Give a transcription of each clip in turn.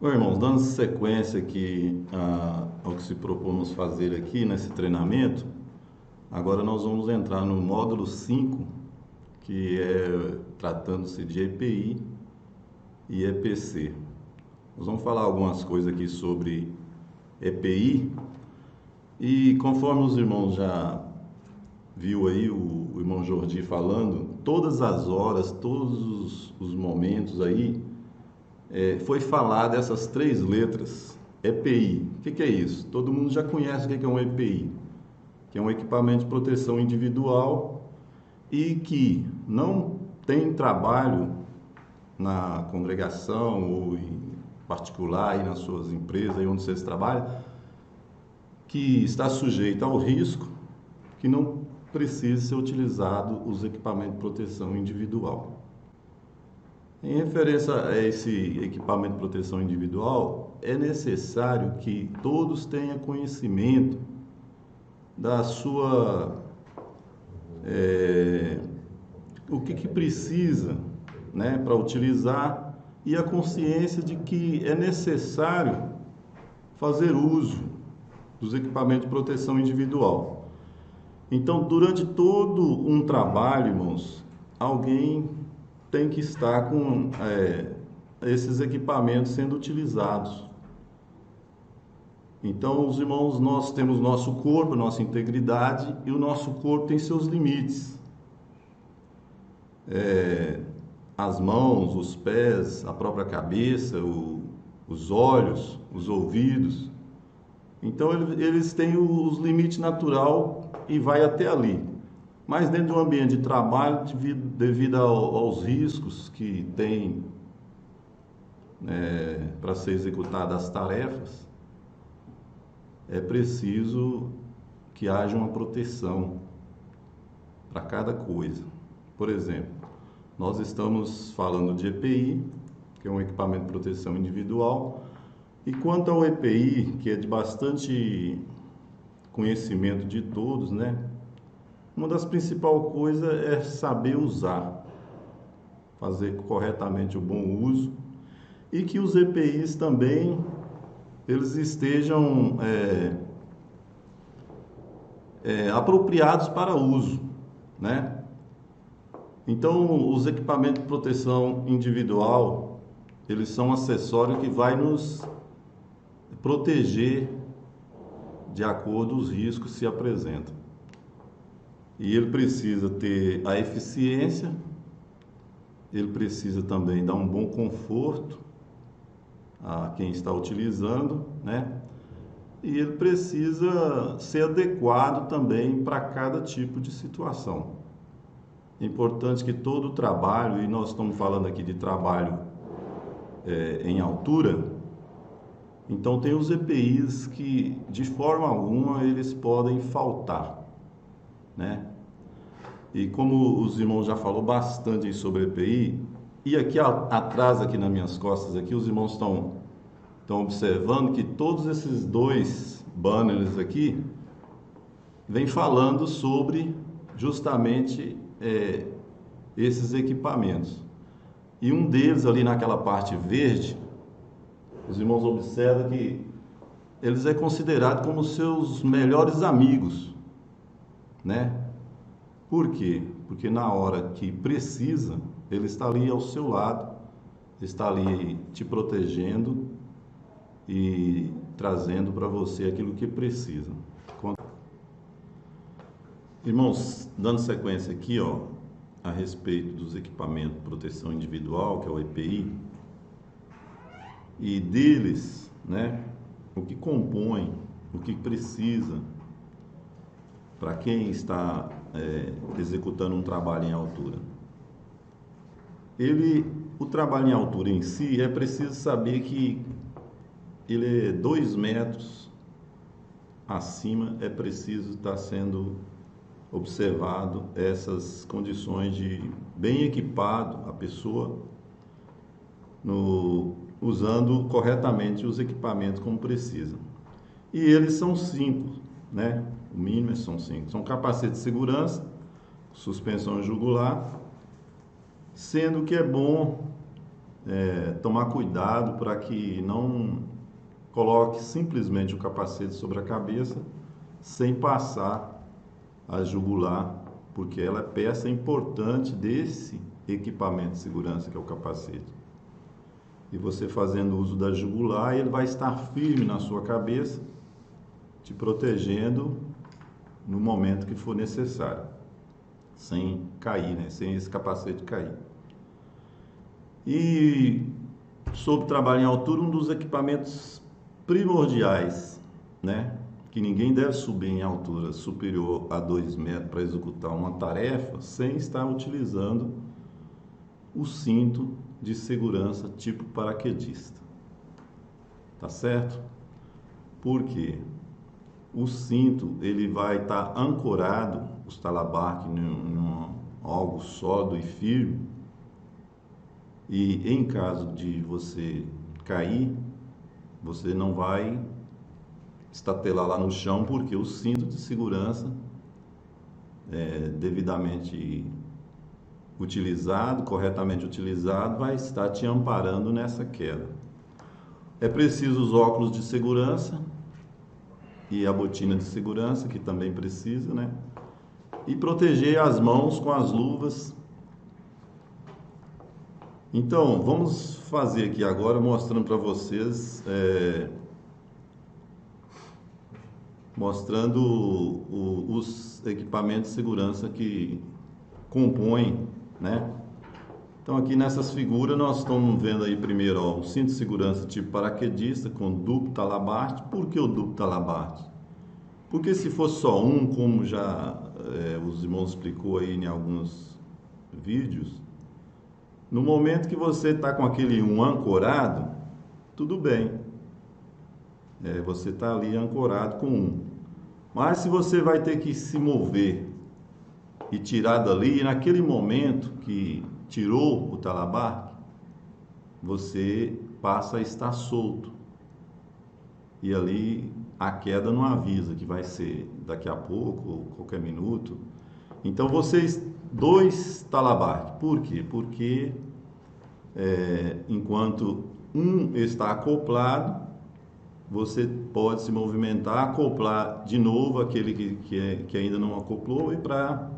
Bom, irmãos, dando sequência aqui ao que se propomos fazer aqui nesse treinamento, agora nós vamos entrar no módulo 5, que é tratando-se de EPI e EPC. Nós vamos falar algumas coisas aqui sobre EPI e conforme os irmãos já viu aí o irmão Jordi falando, todas as horas, todos os momentos aí, foi falar dessas três letras, EPI. O que é isso? Todo mundo já conhece o que é um EPI, que é um equipamento de proteção individual e que não tem trabalho na congregação ou em particular, aí nas suas empresas, aí onde vocês trabalham, que está sujeito ao risco, que não precisa ser utilizado os equipamentos de proteção individual. Em referência a esse equipamento de proteção individual, é necessário que todos tenham conhecimento da sua o que precisa, né, para utilizar e a consciência de que é necessário fazer uso dos equipamentos de proteção individual. Então, durante todo um trabalho, irmãos, alguém tem que estar com esses equipamentos sendo utilizados. Então, os irmãos, nós temos nosso corpo, nossa integridade, e o nosso corpo tem seus limites. As mãos, os pés, a própria cabeça, os olhos, os ouvidos. Então, eles têm os limites natural e vai até ali. Mas dentro de um ambiente de trabalho, devido aos riscos que tem para ser executadas as tarefas, é preciso que haja uma proteção para cada coisa. Por exemplo, nós estamos falando de EPI, que é um equipamento de proteção individual, e quanto ao EPI, que é de bastante conhecimento de todos, né? Uma das principais coisas é saber usar, fazer corretamente o bom uso e que os EPIs também eles estejam apropriados para uso, né? Então, os equipamentos de proteção individual, eles são acessórios que vai nos proteger de acordo com os riscos que se apresentam. E ele precisa ter a eficiência, ele precisa também dar um bom conforto a quem está utilizando, né? E ele precisa ser adequado também para cada tipo de situação. É importante que todo o trabalho, e nós estamos falando aqui de trabalho em altura, então tem os EPIs que de forma alguma eles podem faltar, né? E como os irmãos já falou bastante sobre EPI, e aqui atrás, aqui nas minhas costas, aqui os irmãos estão observando que todos esses dois banners aqui vêm falando sobre justamente esses equipamentos. E um deles ali naquela parte verde, os irmãos observam que eles é considerado como seus melhores amigos, né? Por quê? Porque na hora que precisa, ele está ali ao seu lado, está ali te protegendo e trazendo para você aquilo que precisa. Irmãos, dando sequência aqui, ó, a respeito dos equipamentos de proteção individual, que é o EPI, e deles, né, o que compõe, o que precisa para quem está executando um trabalho em altura. O trabalho em altura em si, é preciso saber que ele é 2 metros acima, é preciso estar sendo observado essas condições de bem equipado a pessoa, usando corretamente os equipamentos como precisa. E eles são 5, né? O mínimo são 5. São capacete de segurança, suspensão jugular, sendo que é bom tomar cuidado para que não coloque simplesmente o capacete sobre a cabeça sem passar a jugular, porque ela é peça importante desse equipamento de segurança que é o capacete. E você fazendo uso da jugular, ele vai estar firme na sua cabeça, te protegendo no momento que for necessário, sem cair, né? Sem esse capacete cair. E sobre trabalho em altura, um dos equipamentos primordiais, né? Que ninguém deve subir em altura superior a 2 metros para executar uma tarefa sem estar utilizando o cinto de segurança tipo paraquedista. Tá certo? Por quê? O cinto, ele vai estar ancorado, os talabarques, em algo sólido e firme. E em caso de você cair, você não vai estatelar lá no chão, porque o cinto de segurança devidamente utilizado, corretamente utilizado, vai estar te amparando nessa queda. É preciso os óculos de segurança e a botina de segurança, que também precisa, né? E proteger as mãos com as luvas. Então, vamos fazer aqui agora, mostrando para vocês, mostrando os equipamentos de segurança que compõem, né? Então, aqui nessas figuras, nós estamos vendo aí primeiro, ó, o cinto de segurança tipo paraquedista com duplo talabarte. Por que o duplo talabarte? Porque se fosse só um, como já os irmãos explicou aí em alguns vídeos, no momento que você está com aquele um ancorado, tudo bem. Você está ali ancorado com um. Mas se você vai ter que se mover e tirar dali, e naquele momento que tirou o talabarque, você passa a estar solto. E ali a queda não avisa que vai ser daqui a pouco, ou qualquer minuto. Então vocês, 2 talabarques. Por quê? Porque enquanto um está acoplado, você pode se movimentar, acoplar de novo aquele que ainda não acoplou e para...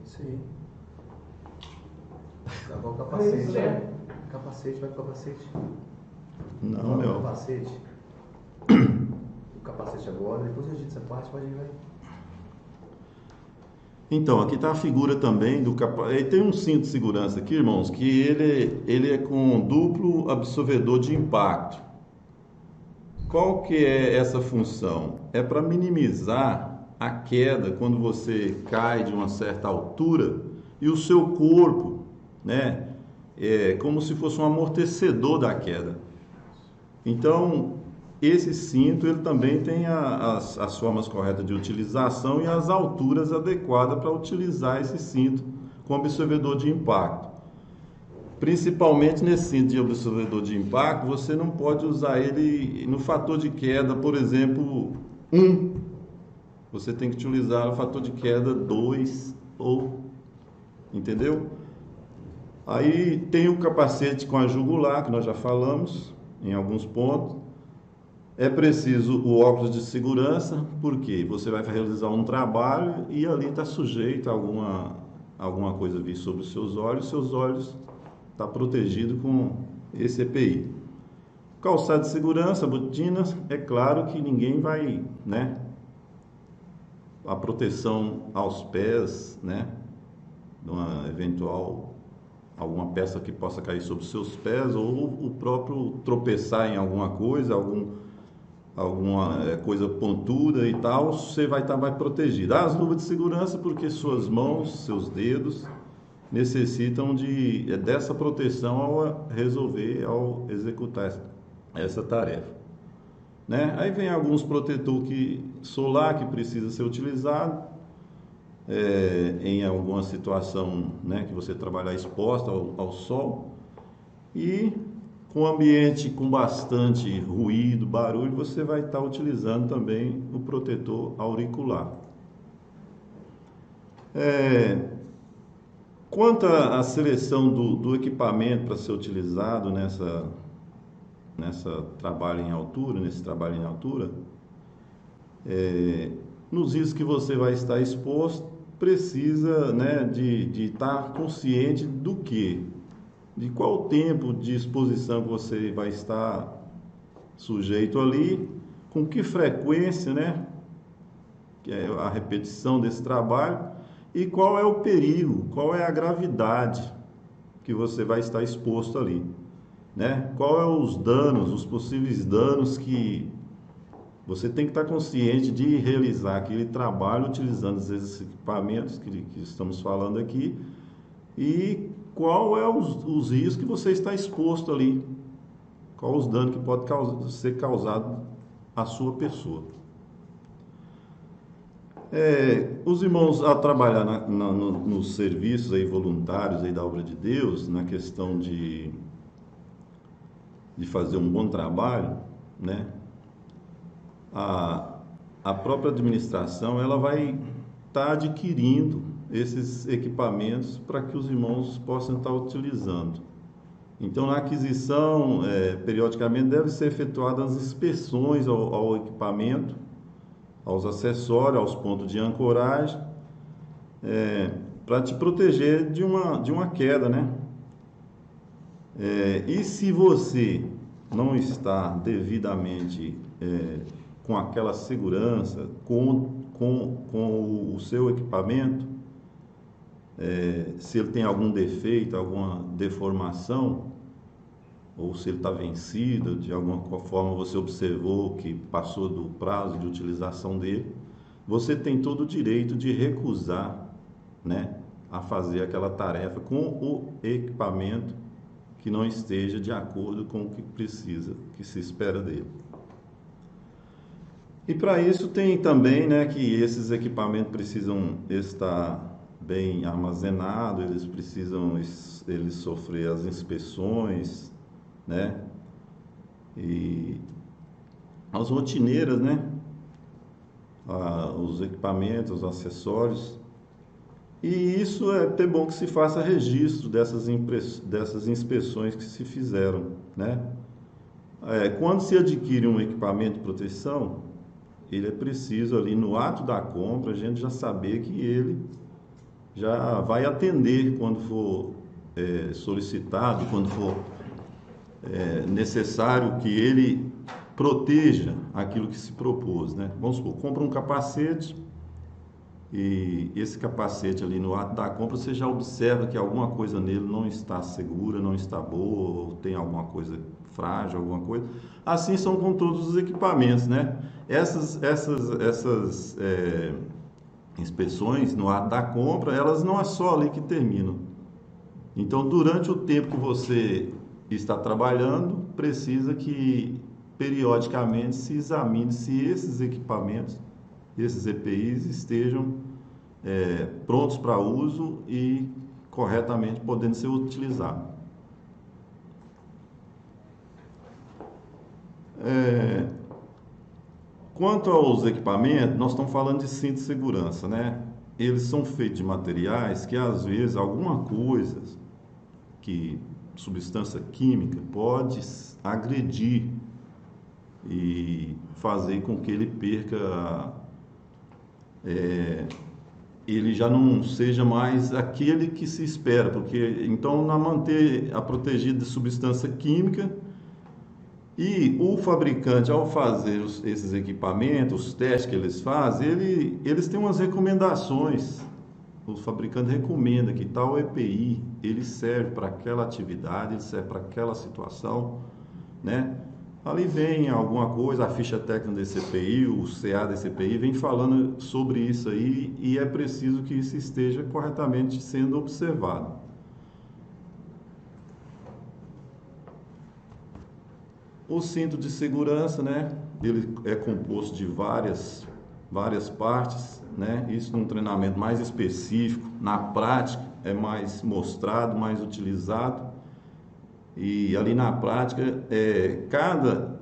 Sim. Agora o capacete, né? Capacete, vai pro capacete. Não, meu. Capacete. O capacete agora, depois a gente essa parte, pode ir, vai. Então, aqui está a figura também do capacete. Tem um cinto de segurança aqui, irmãos, que ele é com duplo absorvedor de impacto. Qual que é essa função? É para minimizar a queda quando você cai de uma certa altura e o seu corpo, né, é como se fosse um amortecedor da queda. Então, esse cinto ele também tem as formas corretas de utilização e as alturas adequadas para utilizar esse cinto com absorvedor de impacto. Principalmente nesse cinto de absorvedor de impacto, você não pode usar ele no fator de queda, por exemplo, 1. Você tem que utilizar o fator de queda 2 ou... Entendeu? Aí tem o capacete com a jugular, que nós já falamos em alguns pontos. É preciso o óculos de segurança, porque você vai realizar um trabalho e ali está sujeito a alguma coisa vir sobre os seus olhos está protegido com esse EPI. Calçado de segurança, botinas, é claro que ninguém vai, né? A proteção aos pés, né? De uma eventual, alguma peça que possa cair sobre os seus pés, ou o próprio tropeçar em alguma coisa, alguma coisa pontuda e tal, você vai estar mais protegido. As luvas de segurança, porque suas mãos, seus dedos necessitam dessa proteção ao executar essa tarefa, né? Aí vem alguns protetores solar que precisa ser utilizado em alguma situação, né, que você trabalhar exposta ao sol, e com o ambiente com bastante ruído, barulho, você vai estar utilizando também o protetor auricular. Quanto à seleção do equipamento para ser utilizado nessa trabalho em altura, nesse trabalho em altura, nos riscos que você vai estar exposto, precisa, né, de estar consciente do que, de qual tempo de exposição que você vai estar sujeito ali, com que frequência, né, que é a repetição desse trabalho, e qual é o perigo, qual é a gravidade que você vai estar exposto ali, né? Qual é os danos, os possíveis danos que você tem que estar consciente de realizar aquele trabalho utilizando esses equipamentos que estamos falando aqui e qual é os riscos que você está exposto ali, qual os danos que pode ser causado à sua pessoa. Os irmãos a trabalhar nos serviços aí voluntários aí da obra de Deus, na questão de fazer um bom trabalho, né? A própria administração ela vai estar adquirindo esses equipamentos para que os irmãos possam estar utilizando. Então, na aquisição, periodicamente deve ser efetuadas as inspeções ao equipamento, aos acessórios, aos pontos de ancoragem, para te proteger de uma queda, né? E se você não está devidamente com aquela segurança, com o seu equipamento, se ele tem algum defeito, alguma deformação, ou se ele está vencido, de alguma forma você observou que passou do prazo de utilização dele, você tem todo o direito de recusar, né, a fazer aquela tarefa com o equipamento que não esteja de acordo com o que precisa, que se espera dele. E para isso tem também, né, que esses equipamentos precisam estar bem armazenados, eles precisam sofrer as inspeções, né, e as rotineiras, né, os equipamentos, os acessórios. E isso é até bom que se faça registro dessas inspeções que se fizeram, né? Quando se adquire um equipamento de proteção, ele é preciso ali no ato da compra a gente já saber que ele já vai atender quando for solicitado, quando for necessário que ele proteja aquilo que se propôs, né? Vamos supor, compra um capacete e esse capacete ali no ato da compra você já observa que alguma coisa nele não está segura, não está boa, ou tem alguma coisa frágil, alguma coisa. Assim são com todos os equipamentos, né? Essas inspeções no ato da compra, elas não é só ali que terminam. Então, durante o tempo que você está trabalhando, precisa que periodicamente se examine se esses equipamentos, esses EPIs estejam prontos para uso e corretamente podendo ser utilizados. Quanto aos equipamentos, nós estamos falando de cinto de segurança, né? Eles são feitos de materiais que às vezes alguma coisa, substância química, pode agredir e fazer com que ele perca, ele já não seja mais aquele que se espera, porque então na manter a protegida de substância química. E o fabricante, ao fazer esses equipamentos, os testes que eles fazem, eles têm umas recomendações. O fabricante recomenda que tal EPI, ele serve para aquela atividade, ele serve para aquela situação, né? Ali vem alguma coisa, a ficha técnica desse EPI, o CA desse EPI, vem falando sobre isso aí e é preciso que isso esteja corretamente sendo observado. O cinto de segurança, né? Ele é composto de várias partes, né? Isso num treinamento mais específico, na prática é mais mostrado, mais utilizado. E ali na prática, cada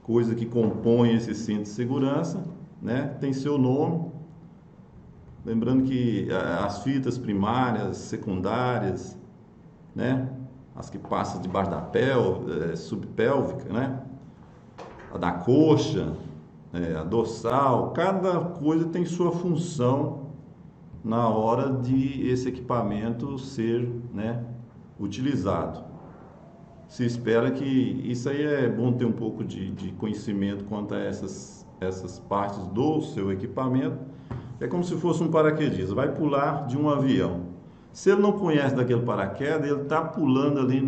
coisa que compõe esse cinto de segurança, né? Tem seu nome, Lembrando que as fitas primárias, secundárias, né? As que passam debaixo da subpélvica, né? A da coxa, a dorsal, cada coisa tem sua função na hora de esse equipamento ser, né, utilizado. Se espera que isso aí é bom ter um pouco de conhecimento quanto a essas partes do seu equipamento. É como se fosse um paraquedista, vai pular de um avião. Se ele não conhece daquele paraquedas, ele está pulando ali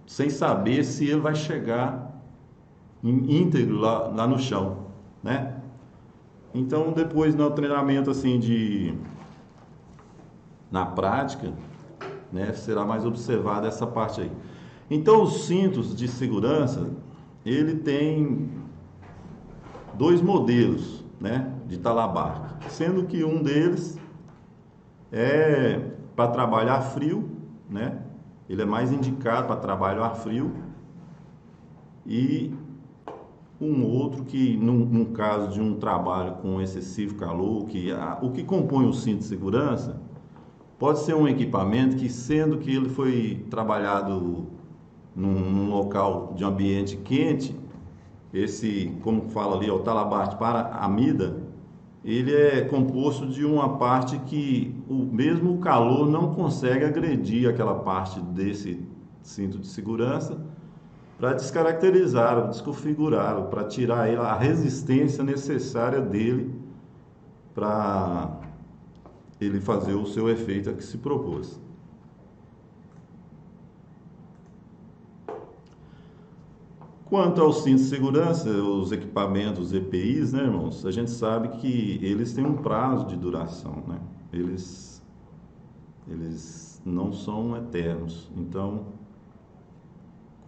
sem saber se ele vai chegar íntegro lá no chão, né? Então, depois no treinamento assim na prática, né, será mais observada essa parte aí. Então, os cintos de segurança, ele tem dois modelos, né, de talabarque, sendo que um deles é para trabalhar frio, né? Ele é mais indicado para trabalhar frio, e um outro que, num caso de um trabalho com excessivo calor, o que compõe o cinto de segurança pode ser um equipamento que, sendo que ele foi trabalhado num local de ambiente quente, como fala ali, o talabarque para amida, ele é composto de uma parte que mesmo o calor não consegue agredir aquela parte desse cinto de segurança, para descaracterizar, desconfigurar, para tirar a resistência necessária dele para ele fazer o seu efeito a que se propôs. Quanto ao cinto de segurança, os equipamentos, os EPIs, né, irmãos? A gente sabe que eles têm um prazo de duração, né? Eles não são eternos. Então,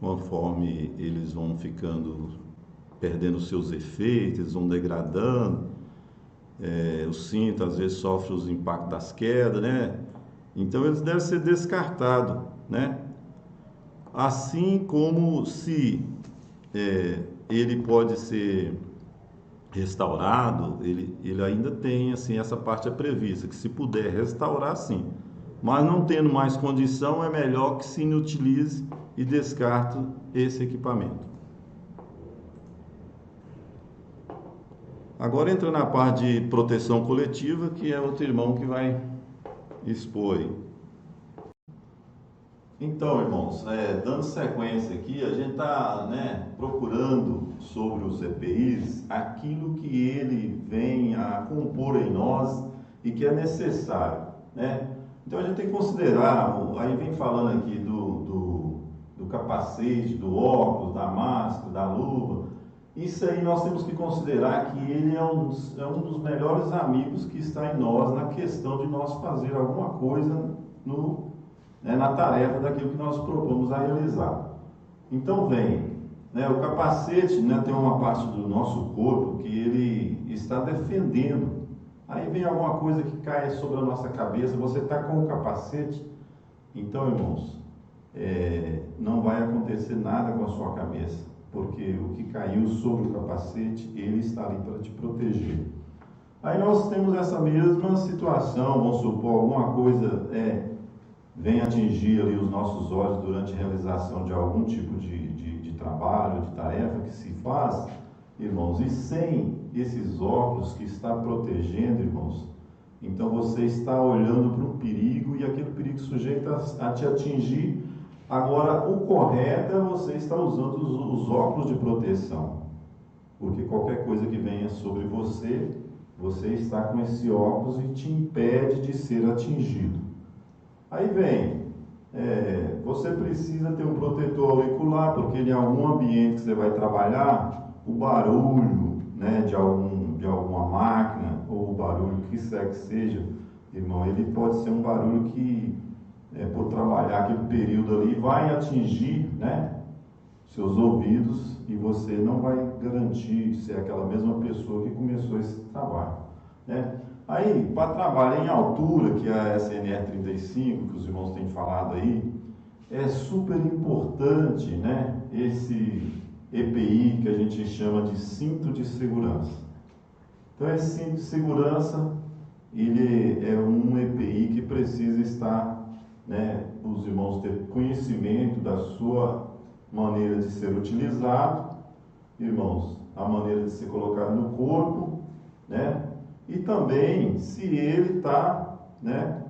conforme eles vão perdendo seus efeitos, eles vão degradando, o cinto às vezes sofre os impactos das quedas, né? Então, eles devem ser descartados, né? Assim como se ele pode ser restaurado, ele ainda tem, assim, essa parte é prevista, que se puder restaurar, sim. Mas não tendo mais condição, é melhor que se inutilize e descarte esse equipamento. Agora entra na parte de proteção coletiva, que é outro irmão que vai expor aí. Então, irmãos, dando sequência aqui, a gente está, né, procurando sobre os EPIs aquilo que ele vem a compor em nós e que é necessário, né? Então a gente tem que considerar, aí vem falando aqui do capacete, do óculos, da máscara, da luva. Isso aí nós temos que considerar que ele é um dos melhores amigos que está em nós na questão de nós fazer alguma coisa na tarefa daquilo que nós propomos a realizar. Então o capacete, né, tem uma parte do nosso corpo que ele está defendendo. Aí vem alguma coisa que cai sobre a nossa cabeça, você está com o capacete, então, irmãos, não vai acontecer nada com a sua cabeça, porque o que caiu sobre o capacete, ele está ali para te proteger. Aí nós temos essa mesma situação, vamos supor, alguma coisa vem atingir ali os nossos olhos durante a realização de algum tipo de trabalho, de tarefa que se faz, irmãos, e sem esses óculos que está protegendo, irmãos, então você está olhando para um perigo e aquele perigo sujeito a te atingir. Agora, o correto é você estar usando os óculos de proteção, porque qualquer coisa que venha sobre você, você está com esse óculos e te impede de ser atingido. Aí você precisa ter um protetor auricular, porque em algum ambiente que você vai trabalhar, o barulho, né, de alguma máquina, ou o barulho que quer que seja, irmão, ele pode ser um barulho que, por trabalhar aquele período ali, vai atingir, né, seus ouvidos, e você não vai garantir ser aquela mesma pessoa que começou esse trabalho, né? Aí, para trabalhar em altura, que é a SNR 35, que os irmãos têm falado aí, é super importante, né, esse EPI que a gente chama de cinto de segurança. Então, esse cinto de segurança, ele é um EPI que precisa estar, né, os irmãos ter conhecimento da sua maneira de ser utilizado, irmãos, a maneira de ser colocado no corpo, né, e também se ele está, né,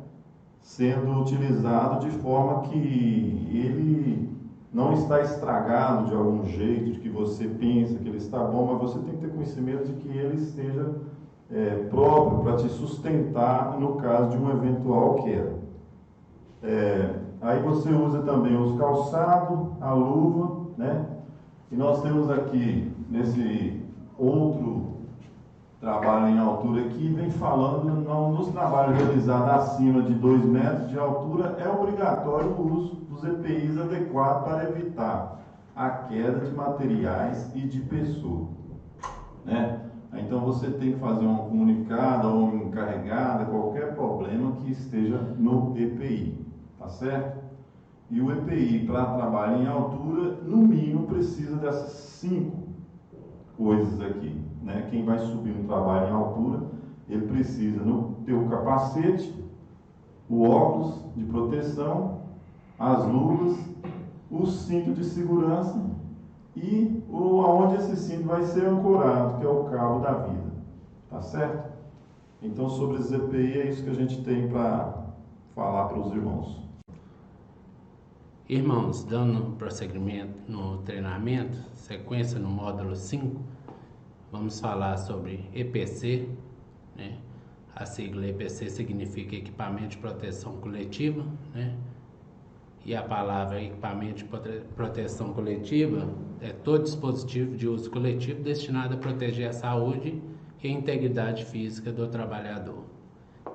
sendo utilizado de forma que ele não está estragado de algum jeito, de que você pensa que ele está bom, mas você tem que ter conhecimento de que ele esteja próprio para te sustentar no caso de uma eventual queda. Aí você usa também os calçados, a luva, né? E nós temos aqui, nesse outro trabalho em altura aqui, vem falando, nos trabalhos realizados acima de 2 metros de altura, é obrigatório o uso dos EPIs adequados para evitar a queda de materiais e de pessoa, né? Então você tem que fazer uma comunicada ou uma encarregada, qualquer problema que esteja no EPI, tá certo? E o EPI, para trabalho em altura, no mínimo precisa dessas 5 coisas aqui, né? Quem vai subir no trabalho em altura, ele precisa ter o capacete, o óculos de proteção, as luvas, o cinto de segurança e aonde esse cinto vai ser ancorado, que é o cabo da vida, tá certo? Então, sobre os EPI, é isso que a gente tem para falar para os irmãos. Irmãos, dando prosseguimento no treinamento, sequência no módulo 5, vamos falar sobre EPC, né? A sigla EPC significa Equipamento de Proteção Coletiva, né? E a palavra equipamento de proteção coletiva é todo dispositivo de uso coletivo destinado a proteger a saúde e a integridade física do trabalhador.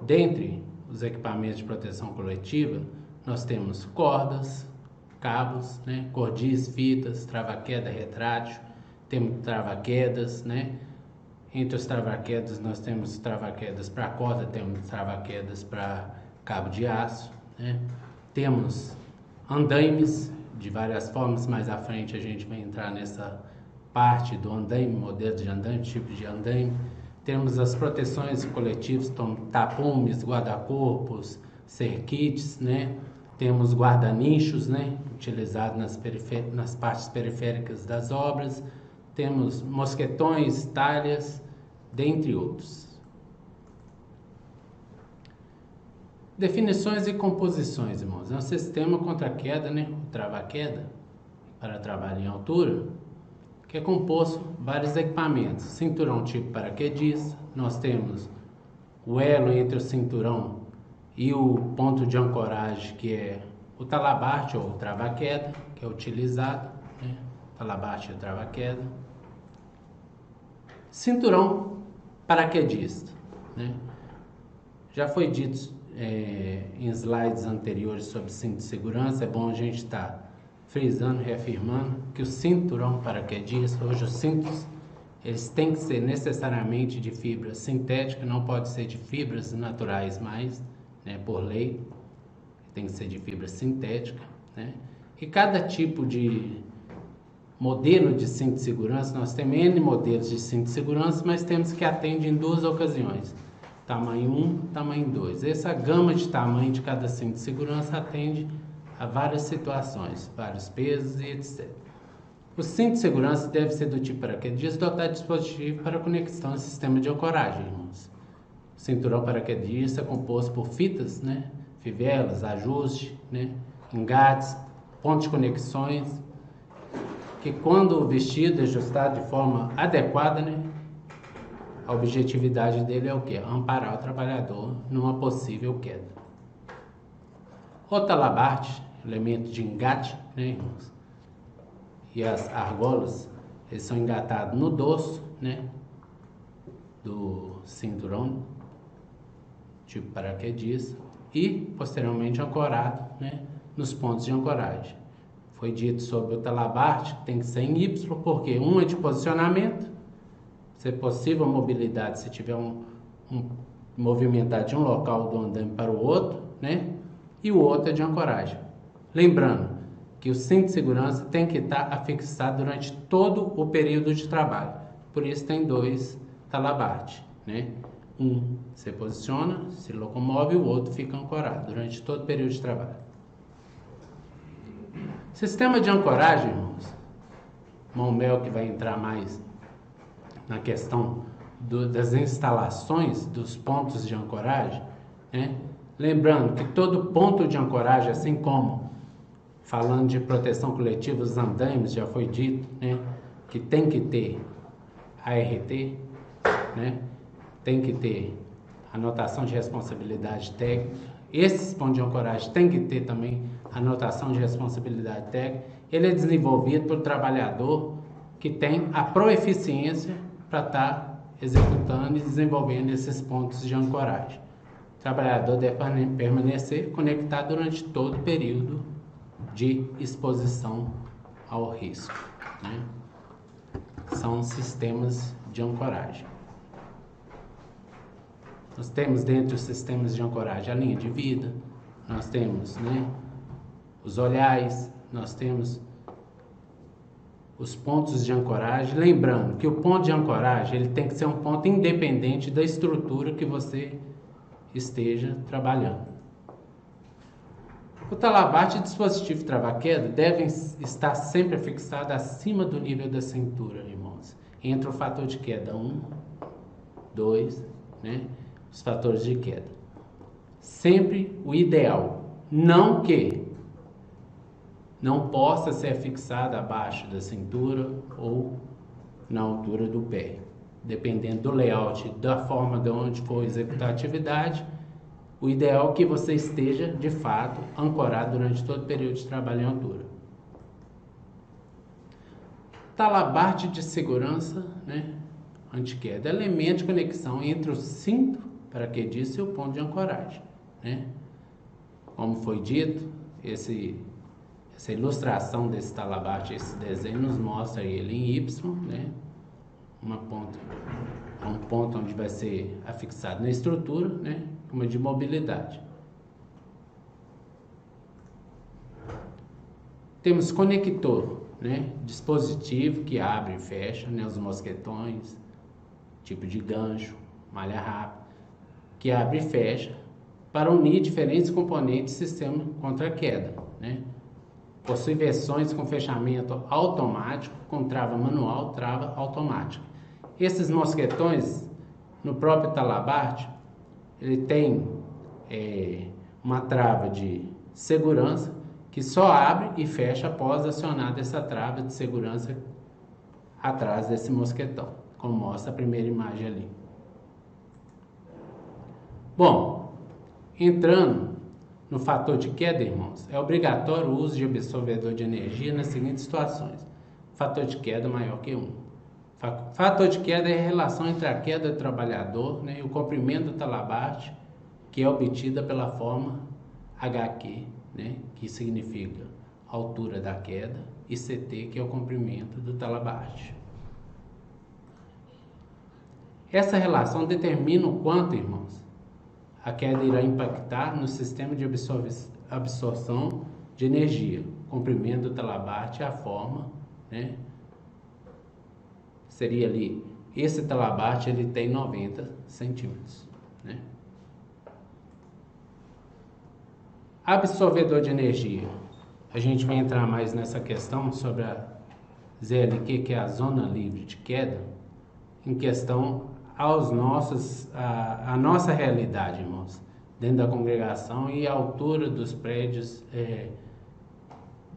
Dentre os equipamentos de proteção coletiva, nós temos cordas, cabos, né, cordis, fitas, trava-queda retrátil, temos trava-quedas, né? Entre os trava-quedas nós temos trava-quedas para corda, temos trava-quedas para cabo de aço, né? Temos andaimes de várias formas, mais à frente a gente vai entrar nessa parte do andaime, modelo de andaime, tipo de andaime. Temos as proteções coletivas, tapumes, guarda-corpos, cerquites, né? Temos guarda-nichos, né? Utilizados nas partes periféricas das obras. Temos mosquetões, talhas, dentre outros. Definições e composições, irmãos. É um sistema contra a queda, né? O trava-queda, para trabalho em altura, que é composto por vários equipamentos. Cinturão tipo paraquedista, nós temos o elo entre o cinturão e o ponto de ancoragem, que é o talabarte ou trava-queda, que é utilizado, né? Talabarte e trava-queda. Cinturão paraquedista, né? Já foi dito em slides anteriores sobre cinto de segurança, é bom a gente estar frisando, reafirmando que o cinturão paraquedista, hoje os cintos, eles têm que ser necessariamente de fibra sintética, não pode ser de fibras naturais mais, né, por lei, tem que ser de fibra sintética, né? E cada tipo de modelo de cinto de segurança, nós temos N modelos de cinto de segurança, mas temos que atender em 2 ocasiões. Tamanho 1, tamanho 2. Essa gama de tamanho de cada cinto de segurança atende a várias situações, vários pesos e etc. O cinto de segurança deve ser do tipo paraquedista, dotar de dispositivo para conexão ao sistema de ancoragem, irmãos. O cinturão paraquedista é composto por fitas, né? Fivelas, ajuste, né? Engates, pontos de conexões, que quando vestido e ajustado de forma adequada, né? A objetividade dele é o quê? Amparar o trabalhador numa possível queda. O talabarte, elemento de engate, né, irmãos? E as argolas, eles são engatados no dorso, né, do cinturão, tipo paraquedista, e posteriormente ancorado, né, nos pontos de ancoragem. Foi dito sobre o talabarte que tem que ser em Y, porque um é de posicionamento, se possível a mobilidade, se tiver movimentar de um local do andame para o outro, né? E o outro é de ancoragem. Lembrando que o cinto de segurança tem que estar afixado durante todo o período de trabalho. Por isso tem 2 talabartes, né? Um se posiciona, se locomove, o outro fica ancorado durante todo o período de trabalho. Sistema de ancoragem, irmãos, Mel que vai entrar mais na questão das instalações dos pontos de ancoragem, né? Lembrando que todo ponto de ancoragem, assim como falando de proteção coletiva, os andaimes, já foi dito, né, que tem que ter ART, né, tem que ter anotação de responsabilidade técnica. Esses pontos de ancoragem tem que ter também anotação de responsabilidade técnica. Ele é desenvolvido pelo trabalhador que tem a proeficiência para estar executando e desenvolvendo esses pontos de ancoragem. O trabalhador deve permanecer conectado durante todo o período de exposição ao risco, né? São sistemas de ancoragem. Nós temos dentro dos sistemas de ancoragem a linha de vida, nós temos, né, os olhares, nós temos os pontos de ancoragem. Lembrando que o ponto de ancoragem ele tem que ser um ponto independente da estrutura que você esteja trabalhando. O talabarte e dispositivo trava-queda devem estar sempre fixados acima do nível da cintura, irmãos. Entre o fator de queda 1, 2, né, os fatores de queda. Sempre o ideal, não que não possa ser fixado abaixo da cintura ou na altura do pé. Dependendo do layout, da forma de onde for executar a atividade, o ideal é que você esteja, de fato, ancorado durante todo o período de trabalho em altura. Talabarte de segurança, né, anti-queda, elemento de conexão entre o cinto paraquedista e o ponto de ancoragem, né? Como foi dito, essa ilustração desse talabarte, esse desenho nos mostra ele em Y, né? Um ponto onde vai ser afixado na estrutura, né? Uma de mobilidade. Temos conector, né? Dispositivo que abre e fecha, né? Os mosquetões, tipo de gancho, malha rápida, que abre e fecha para unir diferentes componentes do sistema contra a queda, né? Possui versões com fechamento automático, com trava manual, trava automática. Esses mosquetões, no próprio talabarte, ele tem uma trava de segurança que só abre e fecha após acionada essa trava de segurança atrás desse mosquetão, como mostra a primeira imagem ali. Bom, entrando no fator de queda, irmãos, é obrigatório o uso de absorvedor de energia nas seguintes situações. Fator de queda maior que 1. Fator de queda é a relação entre a queda do trabalhador, né, e o comprimento do talabarte, que é obtida pela forma HQ, né, que significa altura da queda, e CT, que é o comprimento do talabarte. Essa relação determina o quanto, irmãos, a queda irá impactar no sistema de absorção de energia. O comprimento do talabarte é a forma, né? Seria ali, esse talabarte ele tem 90 centímetros, né? Absorvedor de energia. A gente vai entrar mais nessa questão sobre a ZLQ, que é a zona livre de queda, em questão a nossa realidade, irmãos, dentro da congregação e a altura dos prédios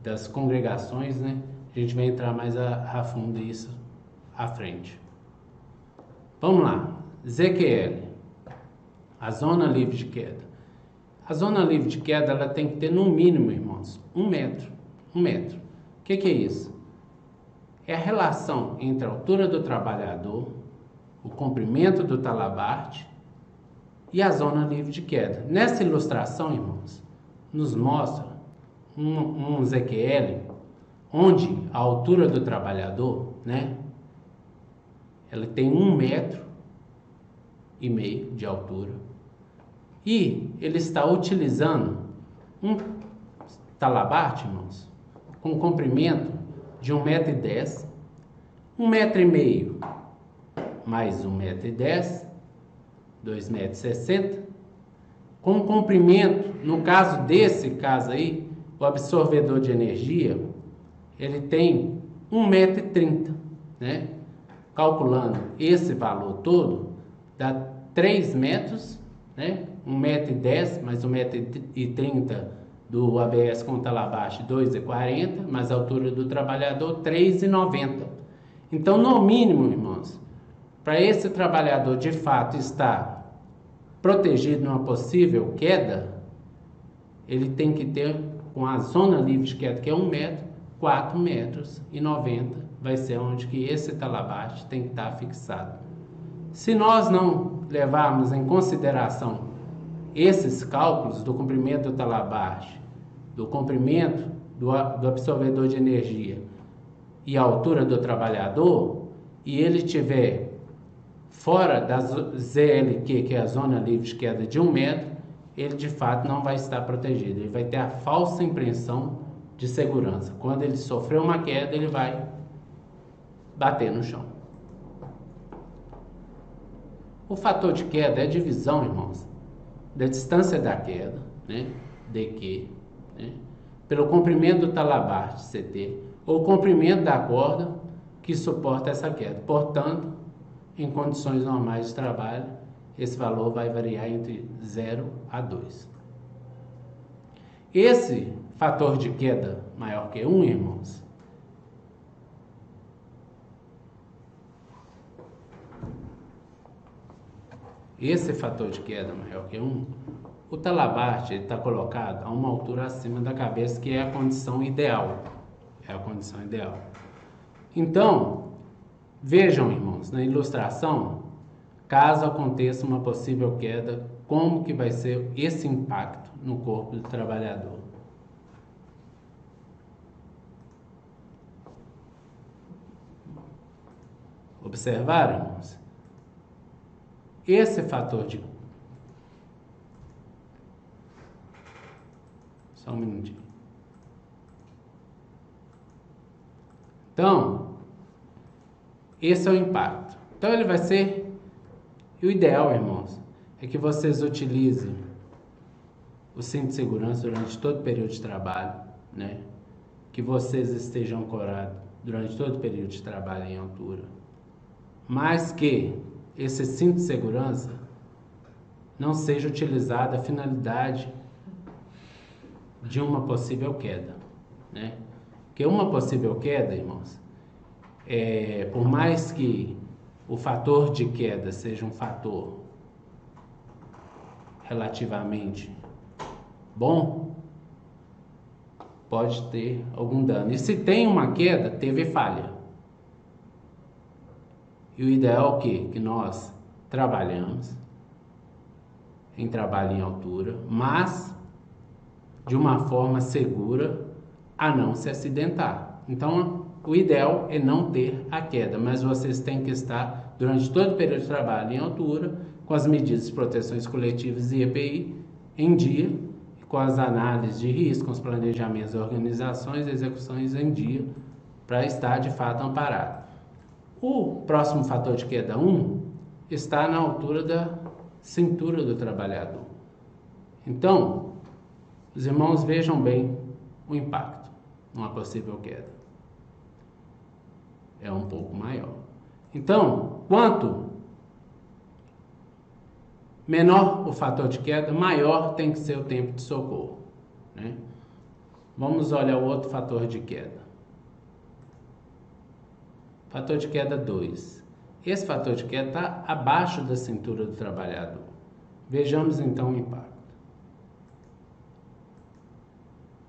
das congregações, né? A gente vai entrar mais a fundo isso à frente. Vamos lá, ZQL, a zona livre de queda. A zona livre de queda ela tem que ter no mínimo, irmãos, 1 metro. 1 metro. O que é isso? É a relação entre a altura do trabalhador, o comprimento do talabarte e a zona livre de queda. Nessa ilustração, irmãos, nos mostra um ZQL onde a altura do trabalhador, né, ela tem 1,5 metro de altura e ele está utilizando um talabarte, irmãos, com comprimento de 1,10 m, 1,5 m mais 1,10 m 2,60 m. Com o comprimento, no caso desse caso aí, o absorvedor de energia, ele tem 1,30 m, né? Calculando esse valor todo, dá 3 metros, né? 1,10 m, mais 1,30 m do ABS com talabache, 2,40 m, mais a altura do trabalhador, 3,90 m. Então, no mínimo, irmãos, para esse trabalhador de fato estar protegido numa possível queda, ele tem que ter, com a zona livre de queda, que é 1 metro, 4,90 metros, vai ser onde que esse talabache tem que estar fixado. Se nós não levarmos em consideração esses cálculos do comprimento do talabache, do comprimento do absorvedor de energia e a altura do trabalhador, e ele tiver fora da ZLQ, que é a zona livre de queda de 1 metro, ele de fato não vai estar protegido. Ele vai ter a falsa impressão de segurança. Quando ele sofrer uma queda, ele vai bater no chão. O fator de queda é a divisão, irmãos, da distância da queda, né, DQ, né, pelo comprimento do talabache, CT, ou comprimento da corda que suporta essa queda. Portanto, em condições normais de trabalho, esse valor vai variar entre 0 a 2. Esse fator de queda maior que 1, irmãos, esse fator de queda maior que 1, o talabache está colocado a uma altura acima da cabeça, que é a condição ideal. É a condição ideal. Então, vejam, irmãos, na ilustração, caso aconteça uma possível queda, como que vai ser esse impacto no corpo do trabalhador. Observaram, irmãos? Esse fator de... Só um minutinho. Então, esse é o impacto. Então, ele vai ser... E o ideal, irmãos, é que vocês utilizem o cinto de segurança durante todo o período de trabalho, né? Que vocês estejam ancorados durante todo o período de trabalho em altura. Mas que esse cinto de segurança não seja utilizado a finalidade de uma possível queda, né? Porque uma possível queda, irmãos, por mais que o fator de queda seja um fator relativamente bom, pode ter algum dano. E se tem uma queda, teve falha. E o ideal é o quê? Que nós trabalhamos em trabalho em altura, mas de uma forma segura a não se acidentar. Então, o ideal é não ter a queda, mas vocês têm que estar durante todo o período de trabalho em altura, com as medidas de proteções coletivas e EPI em dia, com as análises de risco, com os planejamentos, organizações e execuções em dia, para estar de fato amparado. O próximo fator de queda 1 está na altura da cintura do trabalhador. Então, os irmãos vejam bem o impacto numa possível queda. É um pouco maior. Então, quanto menor o fator de queda, maior tem que ser o tempo de socorro, né? Vamos olhar o outro fator de queda. Fator de queda 2. Esse fator de queda está abaixo da cintura do trabalhador. Vejamos então o impacto.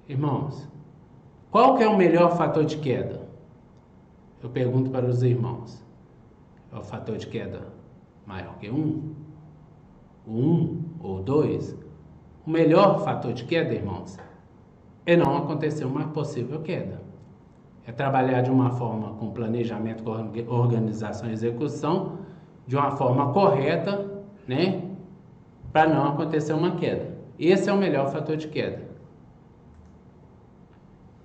Irmãos, qual que é o melhor fator de queda? Eu pergunto para os irmãos. É o fator de queda maior que 1? O 1 ou 2? O melhor fator de queda, irmãos, é não acontecer uma possível queda. É trabalhar de uma forma com planejamento, organização e execução, de uma forma correta, né? Para não acontecer uma queda. Esse é o melhor fator de queda.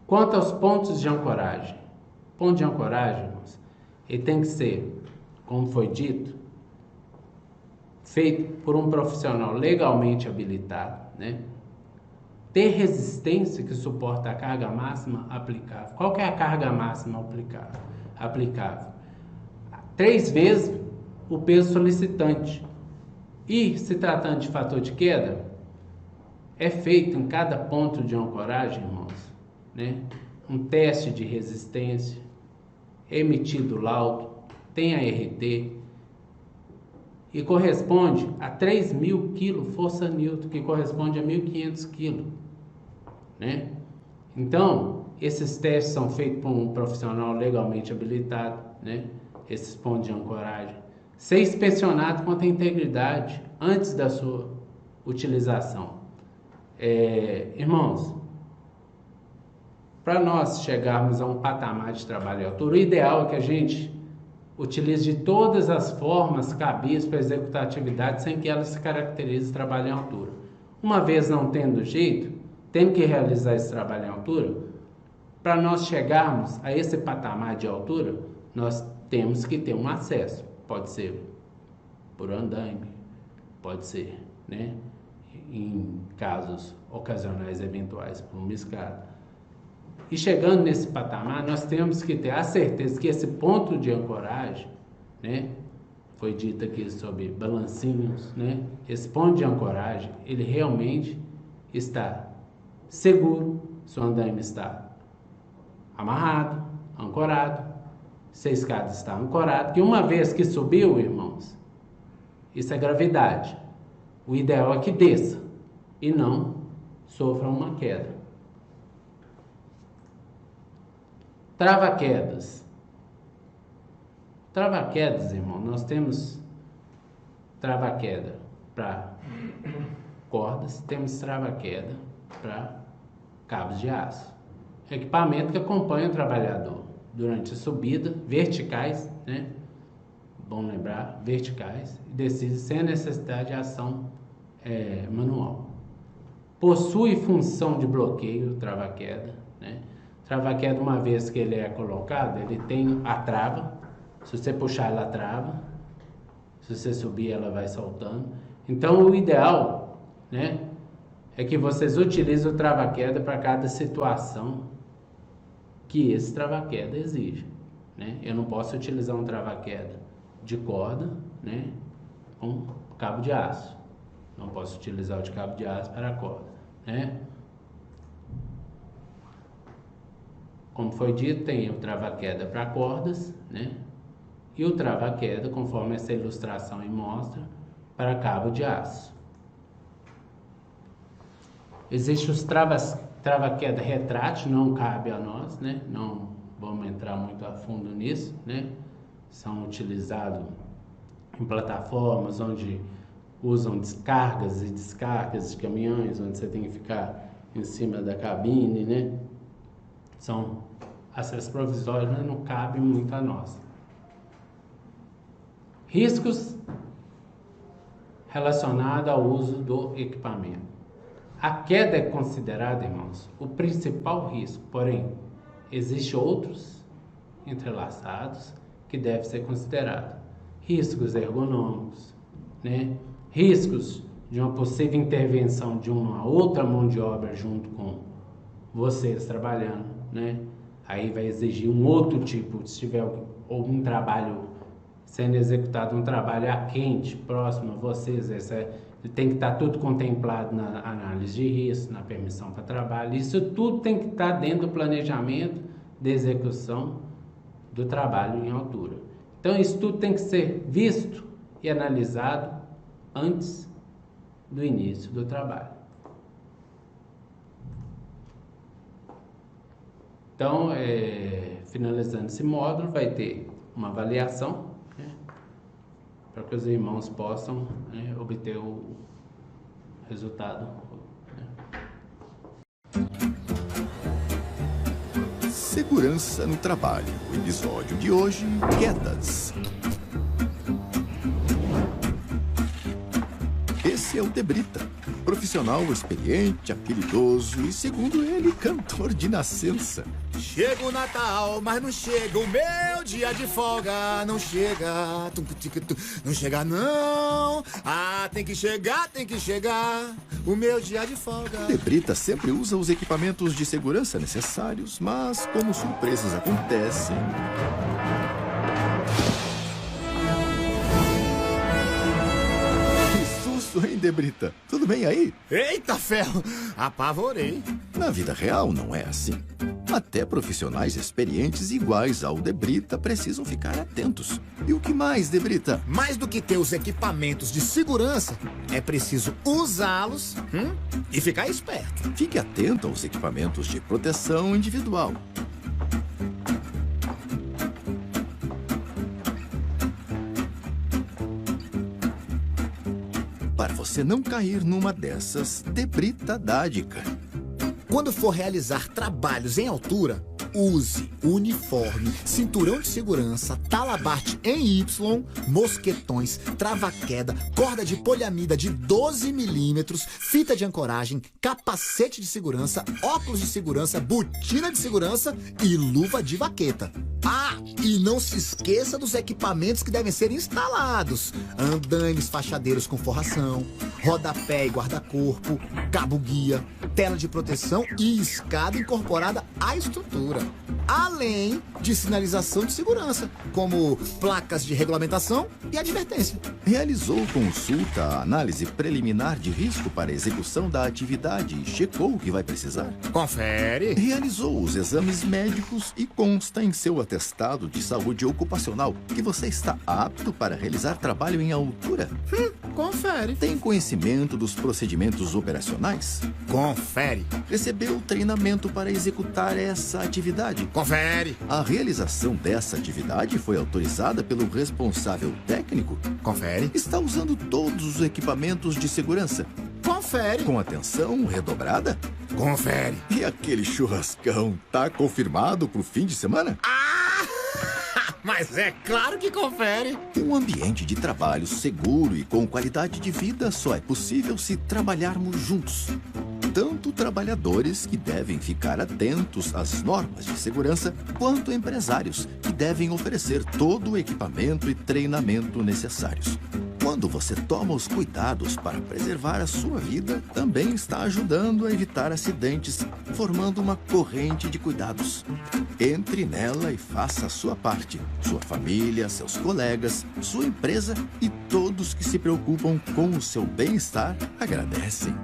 Quanto aos pontos de ancoragem. Ponto de ancoragem, irmãos, ele tem que ser, como foi dito, feito por um profissional legalmente habilitado, né? Ter resistência que suporta a carga máxima aplicável. Qual que é a carga máxima aplicável? 3 vezes o peso solicitante. E, se tratando de fator de queda, é feito em cada ponto de ancoragem, irmãos, né, um teste de resistência, emitido laudo, tem a RT, e corresponde a 3.000 kg força Newton, que corresponde a 1.500 kg, né? Então, esses testes são feitos por um profissional legalmente habilitado, né? Esses pontos de ancoragem. Ser inspecionado quanto à integridade antes da sua utilização. Irmãos, para nós chegarmos a um patamar de trabalho em altura, o ideal é que a gente utilize de todas as formas cabíveis para executar a atividade sem que ela se caracterize trabalho em altura. Uma vez não tendo jeito, tendo que realizar esse trabalho em altura, para nós chegarmos a esse patamar de altura, nós temos que ter um acesso. Pode ser por andaime, pode ser, né, em casos ocasionais eventuais, por uma escada. E chegando nesse patamar, nós temos que ter a certeza que esse ponto de ancoragem, né, foi dito aqui sobre balancinhos, né, esse ponto de ancoragem, ele realmente está seguro, se o andaime está amarrado, ancorado, se a escada está ancorada, que uma vez que subiu, irmãos, isso é gravidade. O ideal é que desça e não sofra uma queda. Trava-quedas. Trava-quedas, irmão, nós temos trava-queda para cordas, temos trava-queda para cabos de aço. Equipamento que acompanha o trabalhador durante a subida, verticais, né? Bom lembrar, verticais, e descida sem a necessidade de ação manual. Possui função de bloqueio, trava-queda, né? Trava-queda, uma vez que ele é colocado, ele tem a trava. Se você puxar, ela trava. Se você subir, ela vai soltando. Então, o ideal, né, é que vocês utilizem o trava-queda para cada situação que esse trava-queda exige, né? Eu não posso utilizar um trava-queda de corda, né, com cabo de aço. Não posso utilizar o de cabo de aço para a corda, né? Como foi dito, tem o trava-queda para cordas, né? E o trava-queda, conforme essa ilustração aí mostra, para cabo de aço. Existem os trava-queda retrátil, não cabe a nós, né? Não vamos entrar muito a fundo nisso, né? São utilizados em plataformas onde usam descargas e descargas de caminhões, onde você tem que ficar em cima da cabine, né? São acessos provisórios, mas não cabe muito a nós. Riscos relacionados ao uso do equipamento. A queda é considerada, irmãos, o principal risco, porém, existem outros entrelaçados que devem ser considerados. Riscos ergonômicos, né? Riscos de uma possível intervenção de uma outra mão de obra junto com vocês trabalhando, né? Aí vai exigir um outro tipo, se tiver algum trabalho sendo executado, um trabalho a quente, próximo a vocês, tem que estar tudo contemplado na análise de risco, na permissão para trabalho. Isso tudo tem que estar dentro do planejamento de execução do trabalho em altura. Então, isso tudo tem que ser visto e analisado antes do início do trabalho. Então, finalizando esse módulo, vai ter uma avaliação, né, para que os irmãos possam, né, obter o resultado. Né. Segurança no trabalho. O episódio de hoje, quedas. Esse é o Debrita, profissional experiente, habilidoso e, segundo ele, cantor de nascença. Chega o Natal, mas não chega o meu dia de folga. Não chega, não chega não. Ah, tem que chegar o meu dia de folga. Debrita sempre usa os equipamentos de segurança necessários, mas como surpresas acontecem... Que susto, hein, Debrita? Tudo bem aí? Eita ferro, apavorei. Na vida real não é assim. Até profissionais experientes iguais ao Debrita precisam ficar atentos. E o que mais, Debrita? Mais do que ter os equipamentos de segurança, é preciso usá-los e ficar esperto. Fique atento aos equipamentos de proteção individual. Para você não cair numa dessas, Debrita dá a dica. Quando for realizar trabalhos em altura, use uniforme, cinturão de segurança, talabarte em Y, mosquetões, trava-queda, corda de poliamida de 12 milímetros, fita de ancoragem, capacete de segurança, óculos de segurança, botina de segurança e luva de vaqueta. Ah, e não se esqueça dos equipamentos que devem ser instalados. Andaimes fachadeiros com forração, rodapé e guarda-corpo, cabo-guia, tela de proteção e escada incorporada à estrutura. Além de sinalização de segurança, como placas de regulamentação e advertência. Realizou consulta à análise preliminar de risco para a execução da atividade e checou o que vai precisar? Confere. Realizou os exames médicos e consta em seu atestado de saúde ocupacional que você está apto para realizar trabalho em altura? Confere. Tem conhecimento dos procedimentos operacionais? Confere. Recebeu treinamento para executar essa atividade? Confere. A realização dessa atividade foi autorizada pelo responsável técnico? Confere. Está usando todos os equipamentos de segurança? Confere. Com atenção redobrada? Confere. E aquele churrascão tá confirmado pro fim de semana? Mas é claro que confere. Um ambiente de trabalho seguro e com qualidade de vida só é possível se trabalharmos juntos. Tanto trabalhadores que devem ficar atentos às normas de segurança, quanto empresários que devem oferecer todo o equipamento e treinamento necessários. Quando você toma os cuidados para preservar a sua vida, também está ajudando a evitar acidentes, formando uma corrente de cuidados. Entre nela e faça a sua parte. Sua família, seus colegas, sua empresa e todos que se preocupam com o seu bem-estar agradecem.